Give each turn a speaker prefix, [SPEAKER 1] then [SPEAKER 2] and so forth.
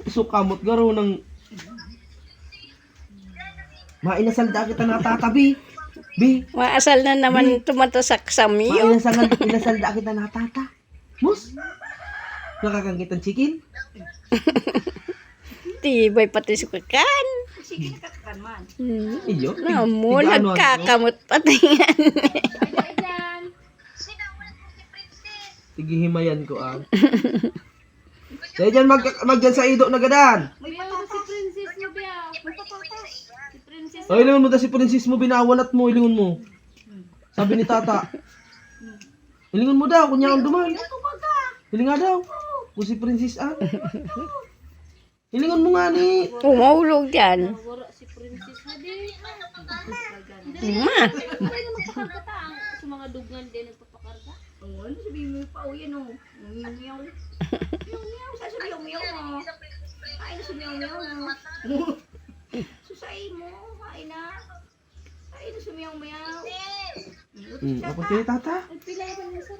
[SPEAKER 1] Sukamot garo ng mainasalda kita na tatabi. Bi,
[SPEAKER 2] Maasal na naman tumatasak sa miyo.
[SPEAKER 1] inasalda kita na tata. Mus, nakakangkitang chicken.
[SPEAKER 2] Tibay pati sukakan.
[SPEAKER 3] Sige, nakakakan man.
[SPEAKER 1] Iyo,
[SPEAKER 2] Namo,
[SPEAKER 1] tig-ano,
[SPEAKER 2] nagkakamot pati yan.
[SPEAKER 1] Tigihimayan ko ah. Dahil dyan magdyan sa ido na gadan.
[SPEAKER 3] May patatas. Si Princess mo biya. May patatas. Si Princess.
[SPEAKER 1] O, ilingon mo ta si princess mo, binawalat mo, ilingon mo. Sabi ni tata. Ilingon mo daw, kunya ang duman. Iling nga daw. Kung si princess ah. Ilingon mo nga ni.
[SPEAKER 2] Umahulog yan.
[SPEAKER 3] Wala si Princess. Hadi.
[SPEAKER 2] Ma.
[SPEAKER 3] Ay, nagpakarga ang sa mga dugan din nagpapakarga. Oh, ano sabihin mo pa? O, yan o. Miyaw. Miyaw. Sasabi yung miyaw mo. Kain na sa miyaw mo. Susay mo. Kain na. Kain na sa miyaw.
[SPEAKER 1] Apa sih tata?
[SPEAKER 3] Pilay ba niya sa